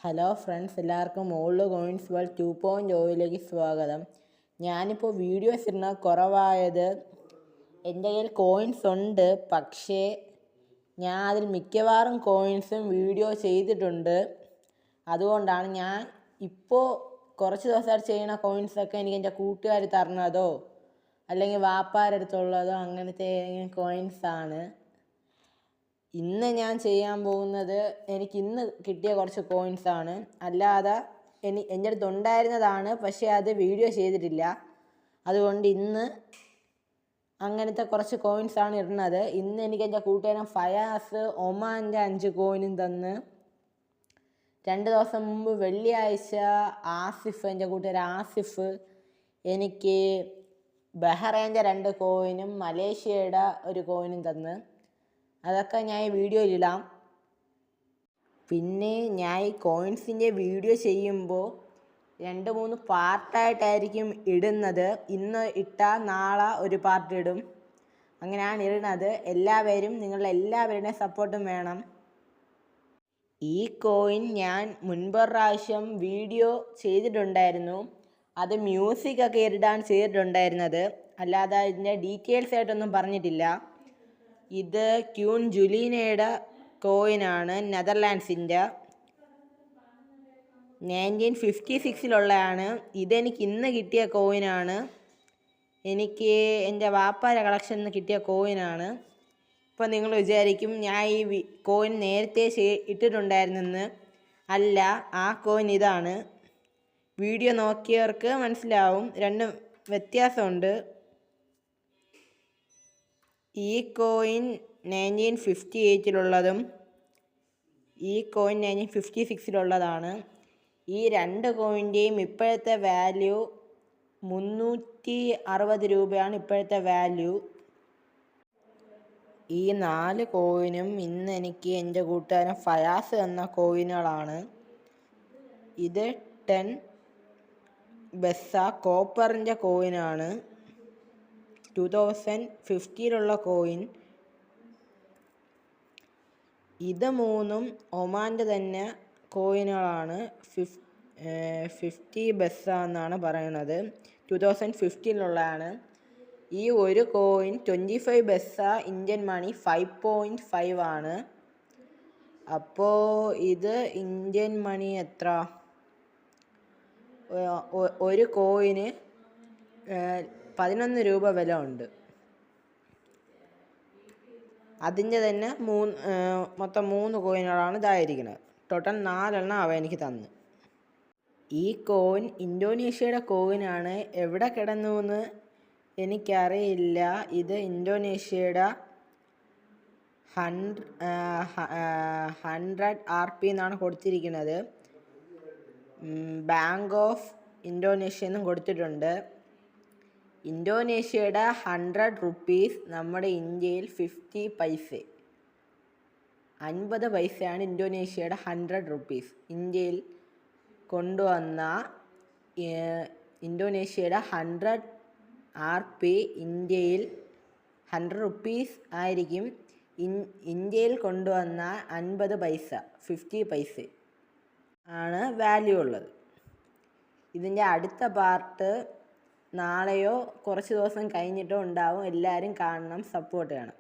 Hello friends, എല്ലാവർക്കും old coins world 2.0യിലേക്ക് സ്വാഗതം. ഞാനിപ്പോൾ വീഡിയോസ് ഇടുന്ന കുറവായത് എൻ്റെ കയ്യിൽ കോയിൻസ് ഉണ്ട്, പക്ഷേ ഞാൻ അതിൽ മിക്കവാറും കോയിൻസും വീഡിയോ ചെയ്തിട്ടുണ്ട്. അതുകൊണ്ടാണ് ഞാൻ ഇപ്പോൾ കുറച്ച് ദിവസമായിട്ട് ചെയ്യുന്ന കോയിൻസൊക്കെ എനിക്ക് എൻ്റെ കൂട്ടുകാർ തരണതോ അല്ലെങ്കിൽ വാപ്പാരടുത്തുള്ളതോ അങ്ങനത്തെ കോയിൻസാണ്. ഇന്ന് ഞാൻ ചെയ്യാൻ പോകുന്നത് എനിക്ക് ഇന്ന് കിട്ടിയ കുറച്ച് കോയിൻസാണ്. അല്ലാതെ എൻ്റെ അടുത്ത് ഉണ്ടായിരുന്നതാണ്, പക്ഷേ അത് വീഡിയോ ചെയ്തിട്ടില്ല. അതുകൊണ്ട് ഇന്ന് അങ്ങനത്തെ കുറച്ച് കോയിൻസാണ് ഇടുന്നത്. ഇന്ന് എനിക്ക് എൻ്റെ കൂട്ടുകാരൻ ഫയാസ് ഒമാൻ്റെ 5 കോയിനും തന്ന്. 2 ദിവസം മുമ്പ് വെള്ളിയാഴ്ച എൻ്റെ കൂട്ടുകാരൻ ആസിഫ് എനിക്ക് ബഹ്റൈൻ്റെ 2 കോയിനും മലേഷ്യയുടെ 1 കോയിനും തന്ന്. അതൊക്കെ ഞാൻ ഈ വീഡിയോയിലിടാം. പിന്നെ ഞാൻ ഈ കോയിൻസിൻ്റെ വീഡിയോ ചെയ്യുമ്പോൾ 2-3 പാർട്ടായിട്ടായിരിക്കും ഇടുന്നത്. ഇന്ന് ഇട്ടാൽ നാളെ ഒരു പാർട്ട് ഇടും. അങ്ങനെയാണ് ഇടുന്നത്. നിങ്ങളുടെ എല്ലാവരുടെയും സപ്പോർട്ടും വേണം. ഈ കോയിൻ ഞാൻ മുൻപൊരു പ്രാവശ്യം വീഡിയോ ചെയ്തിട്ടുണ്ടായിരുന്നു. അത് മ്യൂസിക്കൊക്കെ ഇടാൻ ചെയ്തിട്ടുണ്ടായിരുന്നത്, അല്ലാതെ ഇതിൻ്റെ ഡീറ്റെയിൽസ് ആയിട്ടൊന്നും പറഞ്ഞിട്ടില്ല. ഇത് ക്യൂൻ ജുലീനയുടെ കോയിനാണ്, നെതർലാൻഡ്സിൻ്റെ 1956 ഇതെനിക്ക് ഇന്ന് കിട്ടിയ കോയിനാണ്. എനിക്ക് എൻ്റെ വാപ്പാര കളക്ഷനിൽ നിന്ന് കിട്ടിയ കോയിനാണ്. ഇപ്പോൾ നിങ്ങൾ വിചാരിക്കും ഞാൻ ഈ കോയിൻ നേരത്തെ ഇട്ടിട്ടുണ്ടായിരുന്നെന്ന്. അല്ല, ആ കോയിൻ ഇതാണ്. വീഡിയോ നോക്കിയവർക്ക് മനസ്സിലാവും, രണ്ടും വ്യത്യാസമുണ്ട്. ഈ കോയിൻ 1958 ഈ കോയിൻ 1956 ഈ 2 കോയിൻ്റെയും ഇപ്പോഴത്തെ വാല്യൂ 360 രൂപയാണ് ഇപ്പോഴത്തെ വാല്യൂ. ഈ 4 കോയിനും ഇന്ന് എനിക്ക് എൻ്റെ കൂട്ടുകാരൻ ഫയാസ് എന്ന കോയിനുകളാണ്. ഇത് 10 ബെസ്സ കോപ്പറിൻ്റെ കോയിനാണ്, 2015 കോയിൻ. ഇത് 3 ഒമാൻ്റെ തന്നെ കോയിനുകളാണ്. 50 ബെസ്സ എന്നാണ് പറയുന്നത്, 2015 ഈ ഒരു കോയിൻ 25 ബെസ്സ ഇന്ത്യൻ മണി 5.5 ആണ്. അപ്പോൾ ഇത് ഇന്ത്യൻ മണി എത്ര? ഒരു കോയിന് 11 രൂപ വില ഉണ്ട്. അതിൻ്റെ തന്നെ മൊത്തം 3 കോയിനുകളാണ് ഇതായിരിക്കുന്നത്. ടോട്ടൽ 4 അവ എനിക്ക് തന്നു. ഈ കോയിൻ ഇന്തോനേഷ്യയുടെ കോയിനാണ്. എവിടെ കിടന്നു എന്ന് എനിക്കറിയില്ല. ഇത് ഇന്തോനേഷ്യയുടെ 100 RP എന്നാണ് കൊടുത്തിരിക്കുന്നത്. ബാങ്ക് ഓഫ് ഇന്തോനേഷ്യ എന്നും കൊടുത്തിട്ടുണ്ട്. ഇന്തോനേഷ്യയുടെ 100 റുപ്പീസ് നമ്മുടെ ഇന്ത്യയിൽ 50 പൈസ, 50 പൈസയാണ് ഇന്തോനേഷ്യയുടെ 100 റുപ്പീസ്. ഇന്ത്യയിൽ കൊണ്ടുവന്ന ഇന്തോനേഷ്യയുടെ 100 RP ഇന്ത്യയിൽ 100 റുപ്പീസ് ആയിരിക്കും. ഇന്ത്യയിൽ കൊണ്ടുവന്ന 50 പൈസ, 50 പൈസ ആണ് വാല്യൂ ഉള്ളത്. ഇതിൻ്റെ അടുത്ത പാർട്ട് നാളെയോ കുറച്ച് ദിവസം കഴിഞ്ഞിട്ടോ ഉണ്ടാവും. എല്ലാവരും കാണണം, സപ്പോർട്ട് ചെയ്യണം.